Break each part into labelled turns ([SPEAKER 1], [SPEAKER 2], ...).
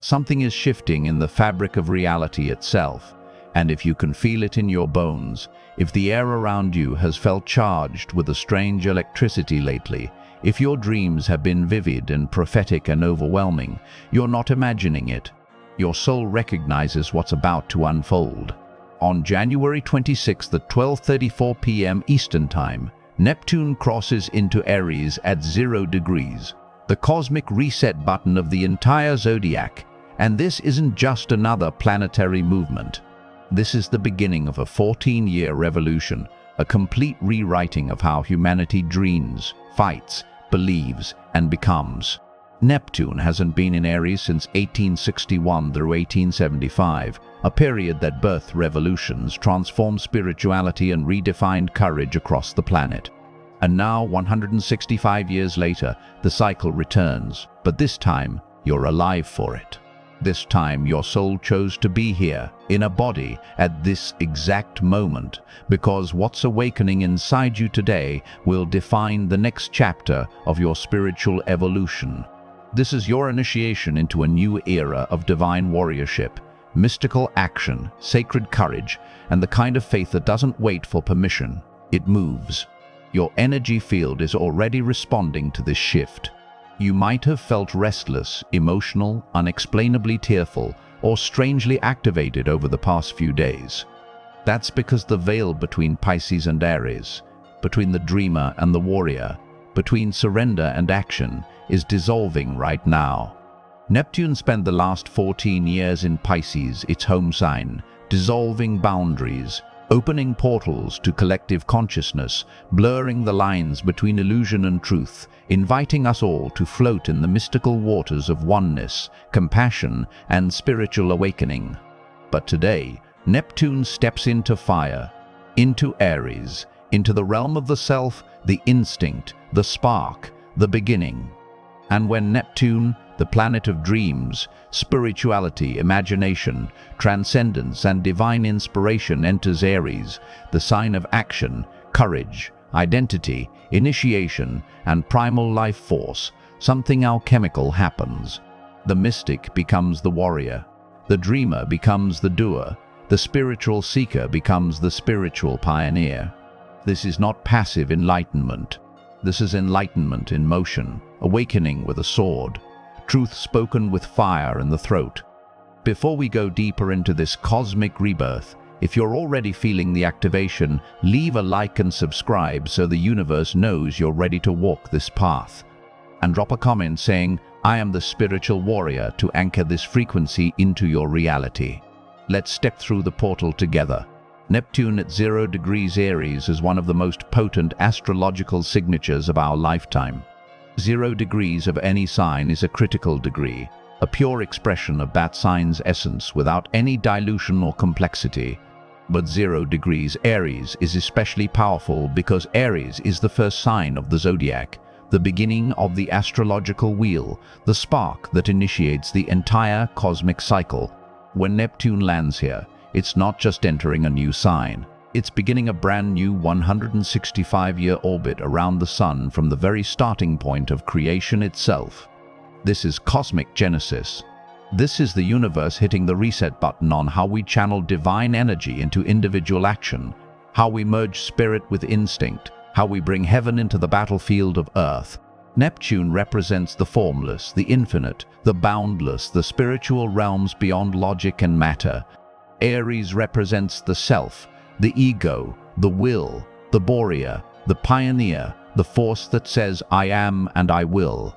[SPEAKER 1] Something is shifting in the fabric of reality itself, and if you can feel it in your bones, if the air around you has felt charged with a strange electricity lately, if your dreams have been vivid and prophetic and overwhelming, you're not imagining it. Your soul recognizes what's about to unfold. On January 26th at 12:34 p.m. Eastern Time, Neptune crosses into Aries at 0 degrees, the cosmic reset button of the entire Zodiac. And this isn't just another planetary movement. This is the beginning of a 14-year revolution, a complete rewriting of how humanity dreams, fights, believes, and becomes. Neptune hasn't been in Aries since 1861 through 1875, a period that birthed revolutions, transformed spirituality, and redefined courage across the planet. And now, 165 years later, the cycle returns, but this time, you're alive for it. This time, your soul chose to be here, in a body, at this exact moment, because what's awakening inside you today will define the next chapter of your spiritual evolution. This is your initiation into a new era of divine warriorship, mystical action, sacred courage, and the kind of faith that doesn't wait for permission. It moves. Your energy field is already responding to this shift. You might have felt restless, emotional, unexplainably tearful, or strangely activated over the past few days. That's because the veil between Pisces and Aries, between the dreamer and the warrior, between surrender and action, is dissolving right now. Neptune spent the last 14 years in Pisces, its home sign, dissolving boundaries, opening portals to collective consciousness, blurring the lines between illusion and truth, inviting us all to float in the mystical waters of oneness, compassion, and spiritual awakening. But today, Neptune steps into fire, into Aries, into the realm of the self, the instinct, the spark, the beginning. And when Neptune, the planet of dreams, spirituality, imagination, transcendence, and divine inspiration enters Aries, the sign of action, courage, identity, initiation, and primal life force, something alchemical happens. The mystic becomes the warrior, the dreamer becomes the doer, the spiritual seeker becomes the spiritual pioneer. This is not passive enlightenment. This is enlightenment in motion, awakening with a sword, truth spoken with fire in the throat. Before we go deeper into this cosmic rebirth, if you're already feeling the activation, leave a like and subscribe so the universe knows you're ready to walk this path. And drop a comment saying, "I am the spiritual warrior," to anchor this frequency into your reality. Let's step through the portal together. Neptune at 0 degrees Aries is one of the most potent astrological signatures of our lifetime. 0 degrees of any sign is a critical degree, a pure expression of that sign's essence without any dilution or complexity. But 0 degrees Aries is especially powerful because Aries is the first sign of the Zodiac, the beginning of the astrological wheel, the spark that initiates the entire cosmic cycle. When Neptune lands here, it's not just entering a new sign. It's beginning a brand new 165-year orbit around the Sun from the very starting point of creation itself. This is cosmic genesis. This is the universe hitting the reset button on how we channel divine energy into individual action, how we merge spirit with instinct, how we bring heaven into the battlefield of Earth. Neptune represents the formless, the infinite, the boundless, the spiritual realms beyond logic and matter. Aries represents the self, the ego, the will, the warrior, the pioneer, the force that says, "I am and I will."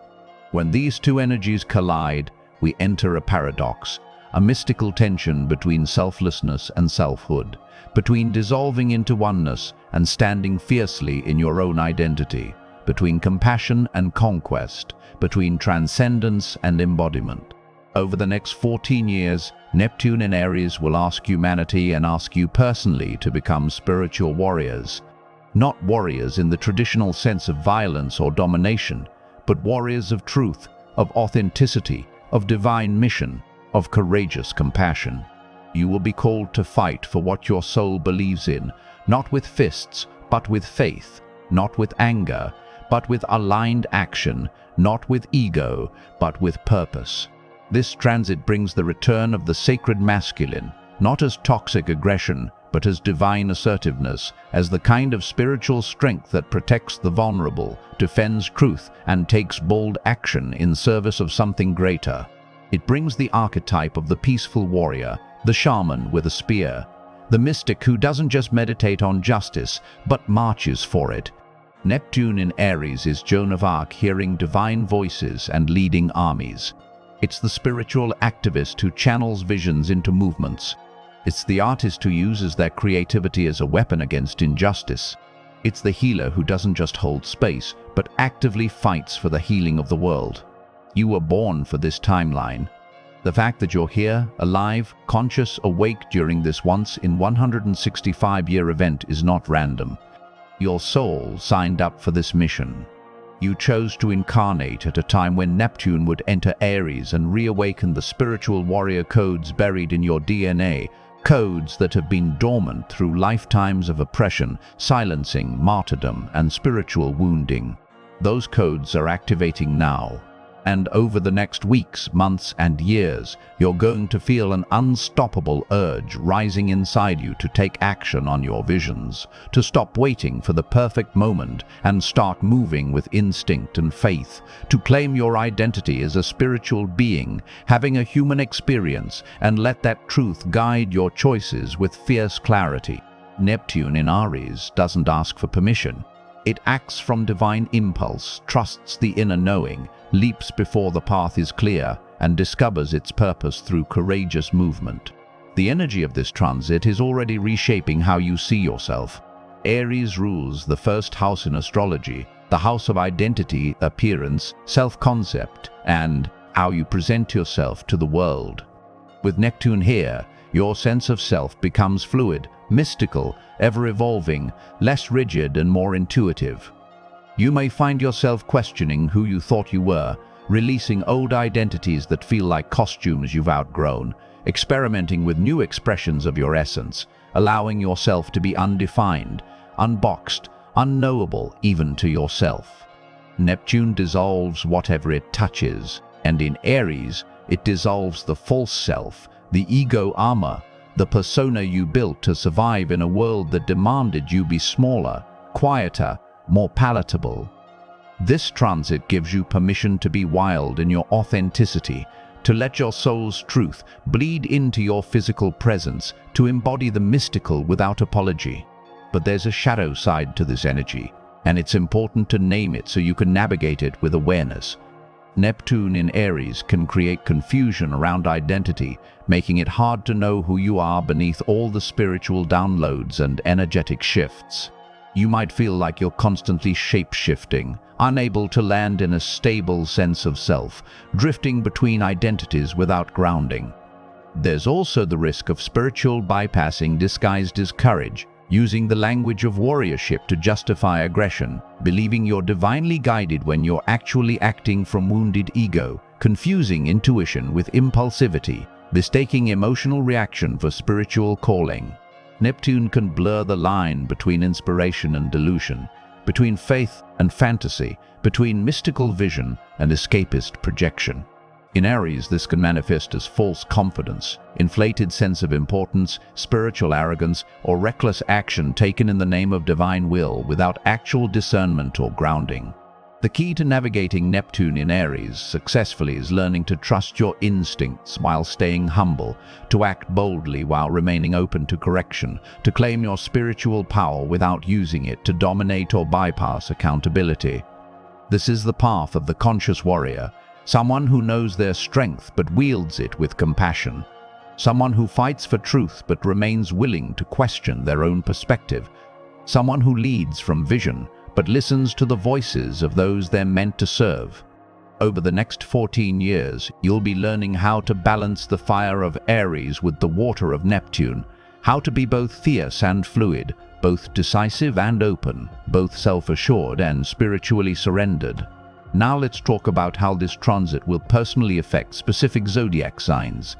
[SPEAKER 1] When these two energies collide, we enter a paradox, a mystical tension between selflessness and selfhood, between dissolving into oneness and standing fiercely in your own identity, between compassion and conquest, between transcendence and embodiment. Over the next 14 years, Neptune in Aries will ask humanity and ask you personally to become spiritual warriors. Not warriors in the traditional sense of violence or domination, but warriors of truth, of authenticity, of divine mission, of courageous compassion. You will be called to fight for what your soul believes in, not with fists, but with faith, not with anger, but with aligned action, not with ego, but with purpose. This transit brings the return of the sacred masculine, not as toxic aggression, but as divine assertiveness, as the kind of spiritual strength that protects the vulnerable, defends truth, and takes bold action in service of something greater. It brings the archetype of the peaceful warrior, the shaman with a spear, the mystic who doesn't just meditate on justice, but marches for it. Neptune in Aries is Joan of Arc hearing divine voices and leading armies. It's the spiritual activist who channels visions into movements. It's the artist who uses their creativity as a weapon against injustice. It's the healer who doesn't just hold space, but actively fights for the healing of the world. You were born for this timeline. The fact that you're here, alive, conscious, awake during this once-in-165-year event is not random. Your soul signed up for this mission. You chose to incarnate at a time when Neptune would enter Aries and reawaken the spiritual warrior codes buried in your DNA, codes that have been dormant through lifetimes of oppression, silencing, martyrdom, and spiritual wounding. Those codes are activating now. And over the next weeks, months, and years, you're going to feel an unstoppable urge rising inside you to take action on your visions, to stop waiting for the perfect moment and start moving with instinct and faith, to claim your identity as a spiritual being, having a human experience, and let that truth guide your choices with fierce clarity. Neptune in Aries doesn't ask for permission. It acts from divine impulse, trusts the inner knowing, leaps before the path is clear, and discovers its purpose through courageous movement. The energy of this transit is already reshaping how you see yourself. Aries rules the first house in astrology, the house of identity, appearance, self-concept, and how you present yourself to the world. With Neptune here, your sense of self becomes fluid, mystical, ever-evolving, less rigid and more intuitive. You may find yourself questioning who you thought you were, releasing old identities that feel like costumes you've outgrown, experimenting with new expressions of your essence, allowing yourself to be undefined, unboxed, unknowable even to yourself. Neptune dissolves whatever it touches, and in Aries, it dissolves the false self, the ego armor, the persona you built to survive in a world that demanded you be smaller, quieter, more palatable. This transit gives you permission to be wild in your authenticity, to let your soul's truth bleed into your physical presence, to embody the mystical without apology. But there's a shadow side to this energy, and it's important to name it so you can navigate it with awareness. Neptune in Aries can create confusion around identity, making it hard to know who you are beneath all the spiritual downloads and energetic shifts. You might feel like you're constantly shape-shifting, unable to land in a stable sense of self, drifting between identities without grounding. There's also the risk of spiritual bypassing disguised as courage, using the language of warriorship to justify aggression, believing you're divinely guided when you're actually acting from wounded ego, confusing intuition with impulsivity, mistaking emotional reaction for spiritual calling. Neptune can blur the line between inspiration and delusion, between faith and fantasy, between mystical vision and escapist projection. In Aries, this can manifest as false confidence, inflated sense of importance, spiritual arrogance, or reckless action taken in the name of divine will without actual discernment or grounding. The key to navigating Neptune in Aries successfully is learning to trust your instincts while staying humble, to act boldly while remaining open to correction, to claim your spiritual power without using it to dominate or bypass accountability. This is the path of the conscious warrior, someone who knows their strength but wields it with compassion, someone who fights for truth but remains willing to question their own perspective, someone who leads from vision but listens to the voices of those they're meant to serve. Over the next 14 years, you'll be learning how to balance the fire of Aries with the water of Neptune, how to be both fierce and fluid, both decisive and open, both self-assured and spiritually surrendered. Now let's talk about how this transit will personally affect specific zodiac signs.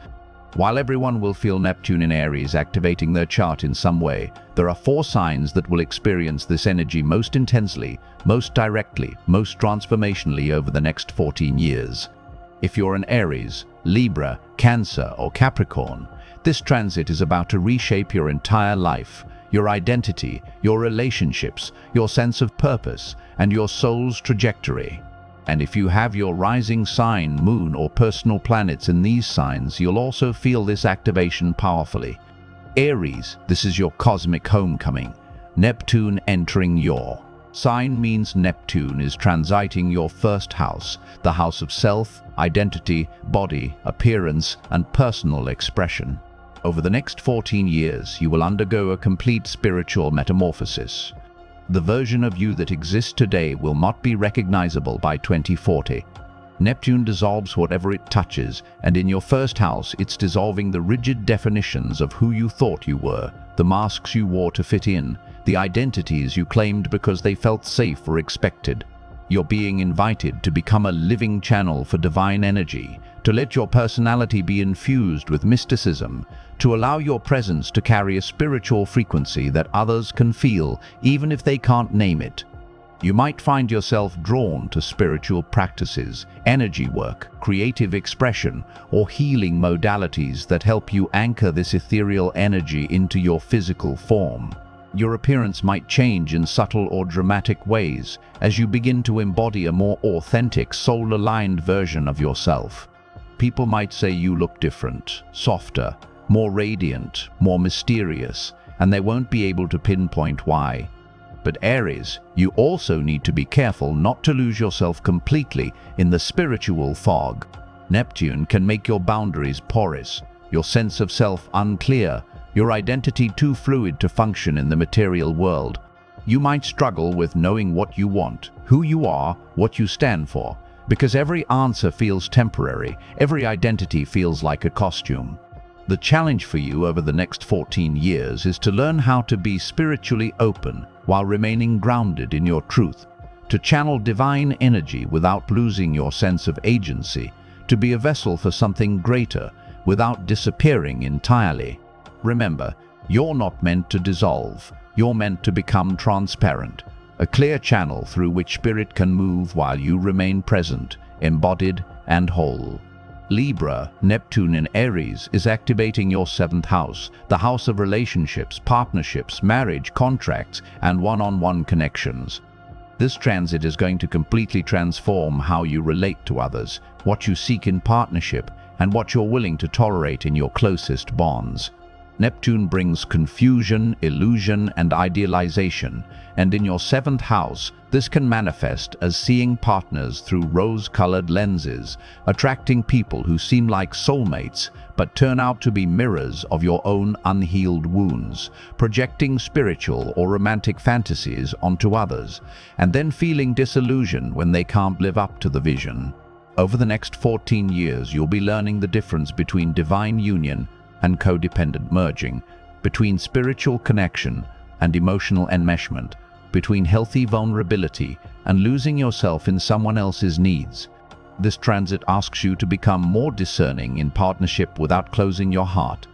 [SPEAKER 1] While everyone will feel Neptune in Aries activating their chart in some way, there are 4 signs that will experience this energy most intensely, most directly, most transformationally over the next 14 years. If you're an Aries, Libra, Cancer, or Capricorn. This transit is about to reshape your entire life, your identity, your relationships, your sense of purpose, and your soul's trajectory. And if you have your rising sign, moon, or personal planets in these signs, you'll also feel this activation powerfully. Aries, this is your cosmic homecoming. Neptune entering your sign means Neptune is transiting your first house, the house of self, identity, body, appearance, and personal expression. Over the next 14 years, you will undergo a complete spiritual metamorphosis. The version of you that exists today will not be recognizable by 2040. Neptune dissolves whatever it touches, and in your first house, it's dissolving the rigid definitions of who you thought you were, the masks you wore to fit in, the identities you claimed because they felt safe or expected. You're being invited to become a living channel for divine energy, to let your personality be infused with mysticism, to allow your presence to carry a spiritual frequency that others can feel, even if they can't name it. You might find yourself drawn to spiritual practices, energy work, creative expression, or healing modalities that help you anchor this ethereal energy into your physical form. Your appearance might change in subtle or dramatic ways as you begin to embody a more authentic, soul-aligned version of yourself. People might say you look different, softer, more radiant, more mysterious, and they won't be able to pinpoint why. But Aries, you also need to be careful not to lose yourself completely in the spiritual fog. Neptune can make your boundaries porous, your sense of self unclear, your identity too fluid to function in the material world. You might struggle with knowing what you want, who you are, what you stand for, because every answer feels temporary, every identity feels like a costume. The challenge for you over the next 14 years is to learn how to be spiritually open while remaining grounded in your truth, to channel divine energy without losing your sense of agency, to be a vessel for something greater without disappearing entirely. Remember, you're not meant to dissolve, you're meant to become transparent, a clear channel through which spirit can move while you remain present, embodied, and whole. Libra, Neptune in Aries, is activating your 7th house, the house of relationships, partnerships, marriage, contracts, and one-on-one connections. This transit is going to completely transform how you relate to others, what you seek in partnership, and what you're willing to tolerate in your closest bonds. Neptune brings confusion, illusion, and idealization, and in your 7th house, this can manifest as seeing partners through rose-colored lenses, attracting people who seem like soulmates but turn out to be mirrors of your own unhealed wounds, projecting spiritual or romantic fantasies onto others, and then feeling disillusion when they can't live up to the vision. Over the next 14 years, you'll be learning the difference between divine union and codependent merging, between spiritual connection and emotional enmeshment, between healthy vulnerability and losing yourself in someone else's needs. This transit asks you to become more discerning in partnership without closing your heart,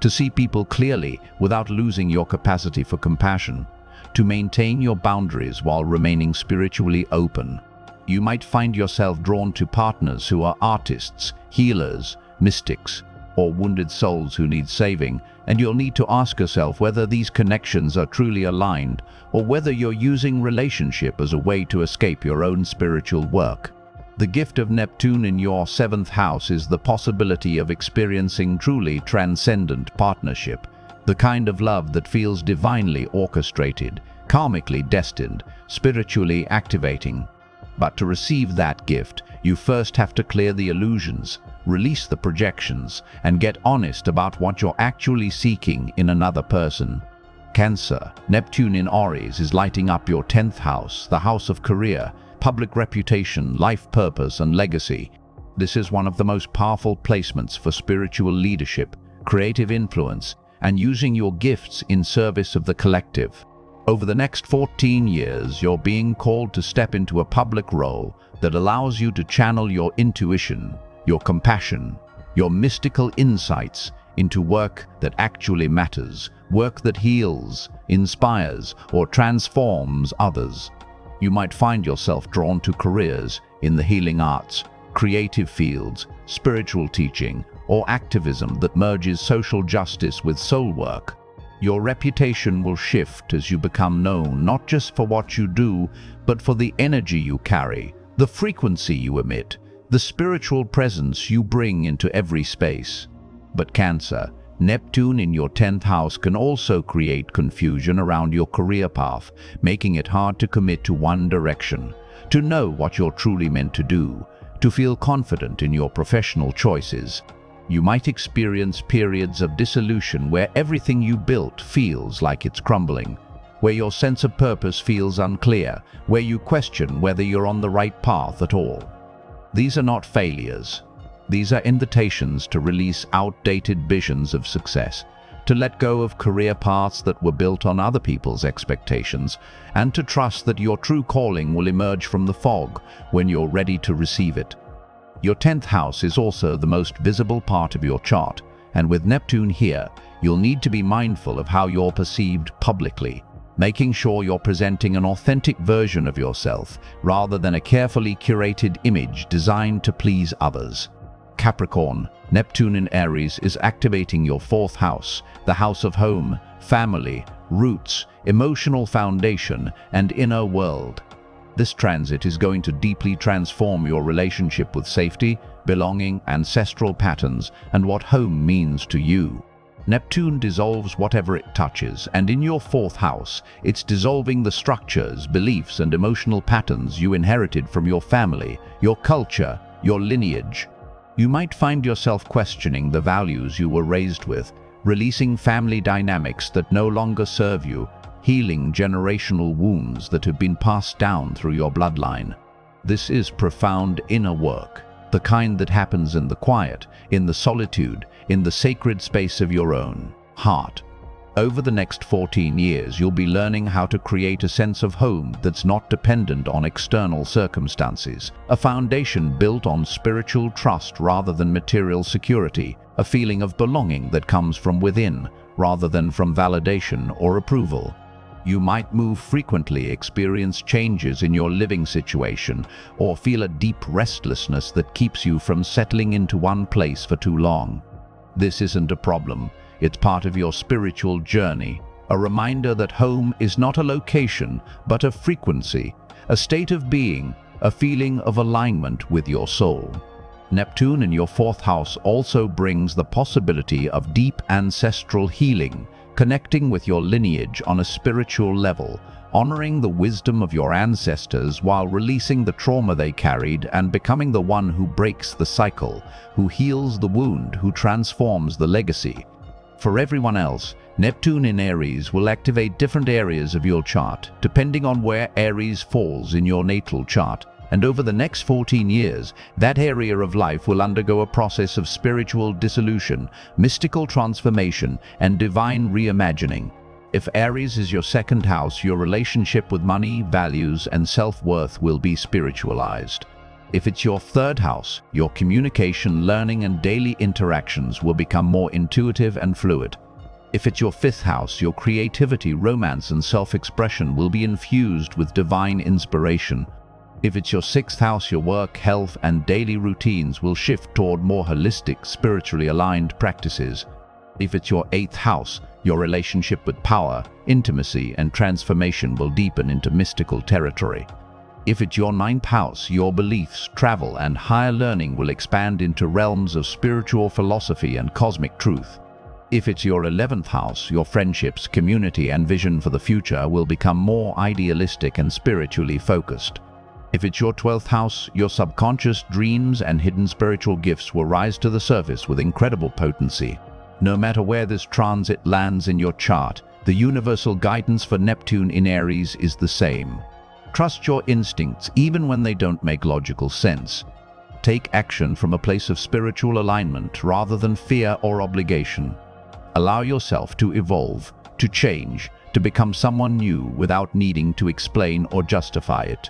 [SPEAKER 1] to see people clearly without losing your capacity for compassion, to maintain your boundaries while remaining spiritually open. You might find yourself drawn to partners who are artists, healers, mystics, or wounded souls who need saving, and you'll need to ask yourself whether these connections are truly aligned or whether you're using relationship as a way to escape your own spiritual work. The gift of Neptune in your 7th house is the possibility of experiencing truly transcendent partnership, the kind of love that feels divinely orchestrated, karmically destined, spiritually activating. But to receive that gift, you first have to clear the illusions, release the projections, and get honest about what you're actually seeking in another person. Cancer, Neptune in Aries is lighting up your 10th house, the house of career, public reputation, life purpose, and legacy. This is one of the most powerful placements for spiritual leadership, creative influence, and using your gifts in service of the collective. Over the next 14 years, you're being called to step into a public role that allows you to channel your intuition, your compassion, your mystical insights into work that actually matters, work that heals, inspires, or transforms others. You might find yourself drawn to careers in the healing arts, creative fields, spiritual teaching, or activism that merges social justice with soul work. Your reputation will shift as you become known not just for what you do, but for the energy you carry, the frequency you emit, the spiritual presence you bring into every space. But Cancer, Neptune in your 10th house can also create confusion around your career path, making it hard to commit to one direction, to know what you're truly meant to do, to feel confident in your professional choices. You might experience periods of dissolution where everything you built feels like it's crumbling, where your sense of purpose feels unclear, where you question whether you're on the right path at all. These are not failures. These are invitations to release outdated visions of success, to let go of career paths that were built on other people's expectations, and to trust that your true calling will emerge from the fog when you're ready to receive it. Your 10th house is also the most visible part of your chart, and with Neptune here, you'll need to be mindful of how you're perceived publicly, making sure you're presenting an authentic version of yourself rather than a carefully curated image designed to please others. Capricorn, Neptune in Aries is activating your 4th house, the house of home, family, roots, emotional foundation, and inner world. This transit is going to deeply transform your relationship with safety, belonging, ancestral patterns, and what home means to you. Neptune dissolves whatever it touches, and in your 4th house, it's dissolving the structures, beliefs, and emotional patterns you inherited from your family, your culture, your lineage. You might find yourself questioning the values you were raised with, releasing family dynamics that no longer serve you, healing generational wounds that have been passed down through your bloodline. This is profound inner work, the kind that happens in the quiet, in the solitude, in the sacred space of your own heart. Over the next 14 years, you'll be learning how to create a sense of home that's not dependent on external circumstances, a foundation built on spiritual trust rather than material security, a feeling of belonging that comes from within rather than from validation or approval. You might move frequently, experience changes in your living situation, or feel a deep restlessness that keeps you from settling into one place for too long. This isn't a problem. It's part of your spiritual journey, a reminder that home is not a location, but a frequency, a state of being, a feeling of alignment with your soul. Neptune in your 4th house also brings the possibility of deep ancestral healing, connecting with your lineage on a spiritual level, honoring the wisdom of your ancestors while releasing the trauma they carried and becoming the one who breaks the cycle, who heals the wound, who transforms the legacy. For everyone else, Neptune in Aries will activate different areas of your chart, depending on where Aries falls in your natal chart. And over the next 14 years, that area of life will undergo a process of spiritual dissolution, mystical transformation, and divine reimagining. If Aries is your 2nd house, your relationship with money, values, and self-worth will be spiritualized. If it's your 3rd house, your communication, learning, and daily interactions will become more intuitive and fluid. If it's your 5th house, your creativity, romance, and self-expression will be infused with divine inspiration. If it's your 6th house, your work, health, and daily routines will shift toward more holistic, spiritually aligned practices. If it's your 8th house, your relationship with power, intimacy, and transformation will deepen into mystical territory. If it's your 9th house, your beliefs, travel, and higher learning will expand into realms of spiritual philosophy and cosmic truth. If it's your 11th house, your friendships, community, and vision for the future will become more idealistic and spiritually focused. If it's your 12th house, your subconscious dreams and hidden spiritual gifts will rise to the surface with incredible potency. No matter where this transit lands in your chart, the universal guidance for Neptune in Aries is the same. Trust your instincts even when they don't make logical sense. Take action from a place of spiritual alignment rather than fear or obligation. Allow yourself to evolve, to change, to become someone new without needing to explain or justify it.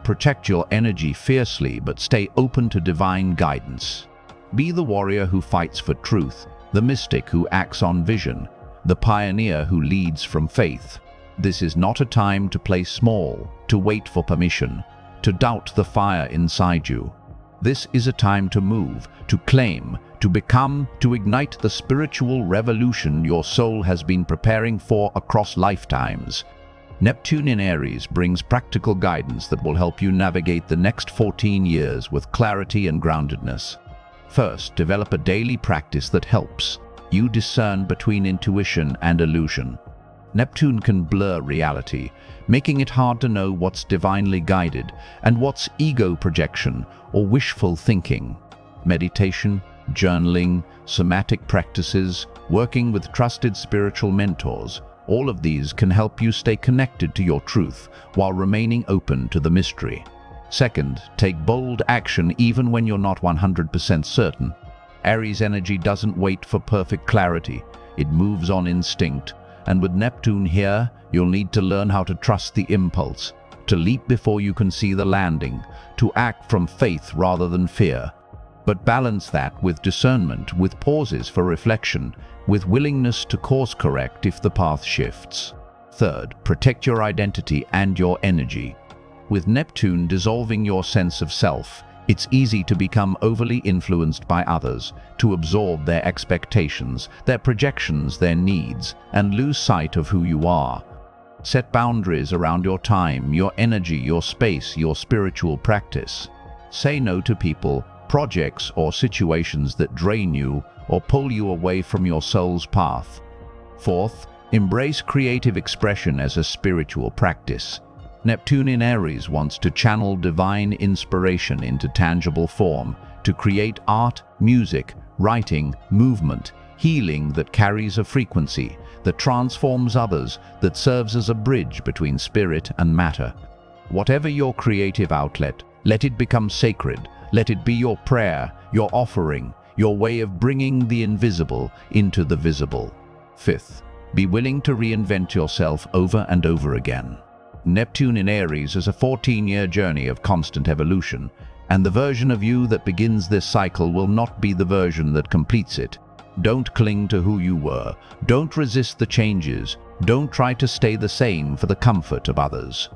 [SPEAKER 1] Protect your energy fiercely, but stay open to divine guidance. Be the warrior who fights for truth, the mystic who acts on vision, the pioneer who leads from faith. This is not a time to play small, to wait for permission, to doubt the fire inside you. This is a time to move, to claim, to become, to ignite the spiritual revolution your soul has been preparing for across lifetimes. Neptune in Aries brings practical guidance that will help you navigate the next 14 years with clarity and groundedness. First, develop a daily practice that helps you discern between intuition and illusion. Neptune can blur reality, making it hard to know what's divinely guided and what's ego projection or wishful thinking. Meditation, journaling, somatic practices, working with trusted spiritual mentors, all of these can help you stay connected to your truth while remaining open to the mystery. Second, take bold action even when you're not 100% certain. Aries energy doesn't wait for perfect clarity. It moves on instinct. And with Neptune here, you'll need to learn how to trust the impulse, to leap before you can see the landing, to act from faith rather than fear. But balance that with discernment, with pauses for reflection, with willingness to course correct if the path shifts. Third, protect your identity and your energy. With Neptune dissolving your sense of self, it's easy to become overly influenced by others, to absorb their expectations, their projections, their needs, and lose sight of who you are. Set boundaries around your time, your energy, your space, your spiritual practice. Say no to people, projects, or situations that drain you or pull you away from your soul's path. Fourth, embrace creative expression as a spiritual practice. Neptune in Aries wants to channel divine inspiration into tangible form, to create art, music, writing, movement, healing that carries a frequency, that transforms others, that serves as a bridge between spirit and matter. Whatever your creative outlet, let it become sacred. Let it be your prayer, your offering, your way of bringing the invisible into the visible. Fifth, be willing to reinvent yourself over and over again. Neptune in Aries is a 14-year journey of constant evolution, and the version of you that begins this cycle will not be the version that completes it. Don't cling to who you were. Don't resist the changes. Don't try to stay the same for the comfort of others.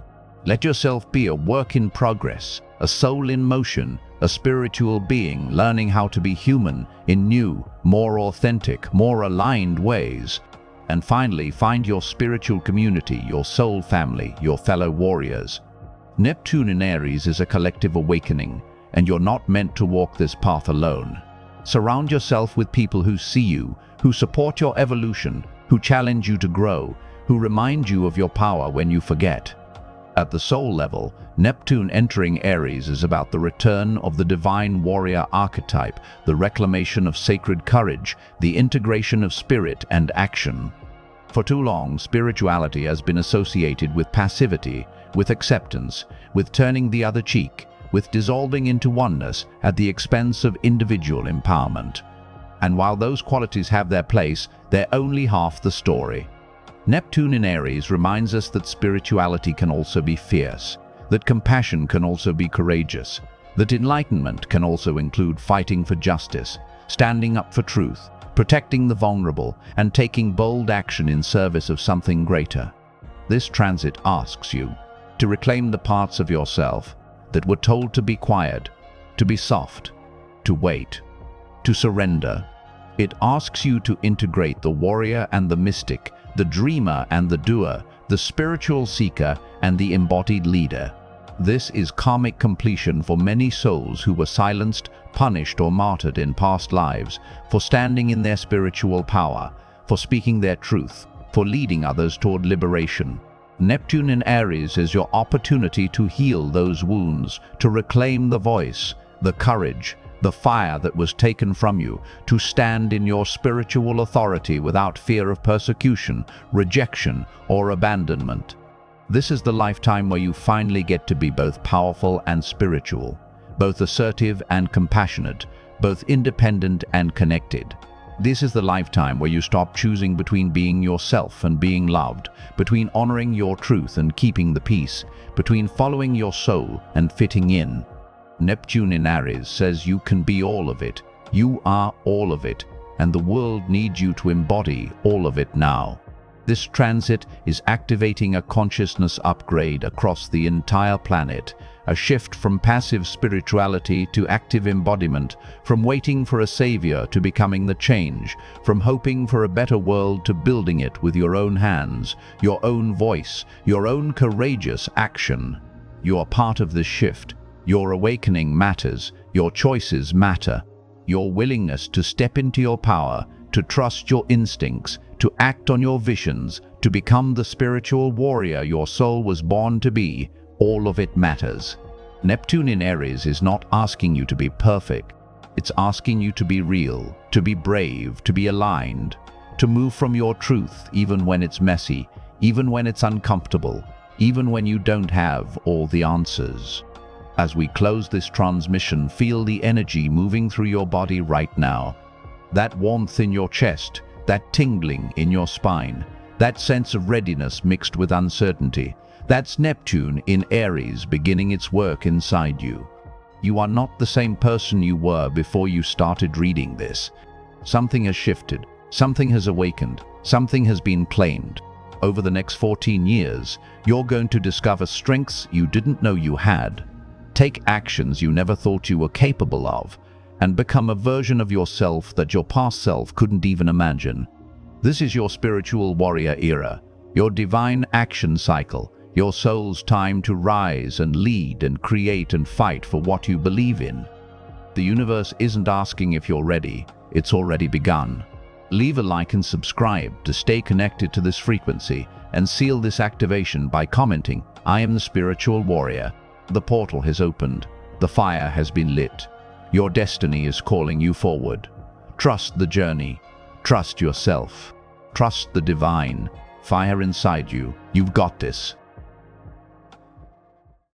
[SPEAKER 1] Let yourself be a work in progress, a soul in motion, a spiritual being learning how to be human in new, more authentic, more aligned ways. And finally, find your spiritual community, your soul family, your fellow warriors. Neptune in Aries is a collective awakening, and you're not meant to walk this path alone. Surround yourself with people who see you, who support your evolution, who challenge you to grow, who remind you of your power when you forget. At the soul level, Neptune entering Aries is about the return of the divine warrior archetype, the reclamation of sacred courage, the integration of spirit and action. For too long, spirituality has been associated with passivity, with acceptance, with turning the other cheek, with dissolving into oneness at the expense of individual empowerment. And while those qualities have their place, they're only half the story. Neptune in Aries reminds us that spirituality can also be fierce, that compassion can also be courageous, that enlightenment can also include fighting for justice, standing up for truth, protecting the vulnerable, and taking bold action in service of something greater. This transit asks you to reclaim the parts of yourself that were told to be quiet, to be soft, to wait, to surrender. It asks you to integrate the warrior and the mystic, the dreamer and the doer, the spiritual seeker and the embodied leader. This is karmic completion for many souls who were silenced, punished or martyred in past lives for standing in their spiritual power, for speaking their truth, for leading others toward liberation. Neptune in Aries is your opportunity to heal those wounds, to reclaim the voice, the courage, the fire that was taken from you, to stand in your spiritual authority without fear of persecution, rejection, or abandonment. This is the lifetime where you finally get to be both powerful and spiritual, both assertive and compassionate, both independent and connected. This is the lifetime where you stop choosing between being yourself and being loved, between honoring your truth and keeping the peace, between following your soul and fitting in. Neptune in Aries says you can be all of it, you are all of it, and the world needs you to embody all of it now. This transit is activating a consciousness upgrade across the entire planet, a shift from passive spirituality to active embodiment, from waiting for a savior to becoming the change, from hoping for a better world to building it with your own hands, your own voice, your own courageous action. You are part of this shift. Your awakening matters, your choices matter. Your willingness to step into your power, to trust your instincts, to act on your visions, to become the spiritual warrior your soul was born to be, all of it matters. Neptune in Aries is not asking you to be perfect. It's asking you to be real, to be brave, to be aligned, to move from your truth even when it's messy, even when it's uncomfortable, even when you don't have all the answers. As we close this transmission, feel the energy moving through your body right now. That warmth in your chest, that tingling in your spine, that sense of readiness mixed with uncertainty. That's Neptune in Aries beginning its work inside you. You are not the same person you were before you started reading this. Something has shifted, something has awakened, something has been claimed. Over the next 14 years, you're going to discover strengths you didn't know you had, take actions you never thought you were capable of, and become a version of yourself that your past self couldn't even imagine. This is your spiritual warrior era, your divine action cycle, your soul's time to rise and lead and create and fight for what you believe in. The universe isn't asking if you're ready, it's already begun. Leave a like and subscribe to stay connected to this frequency, and seal this activation by commenting, "I am the spiritual warrior." The portal has opened, the fire has been lit. Your destiny is calling you forward. Trust the journey. Trust yourself. Trust the divine fire inside you. You've got this.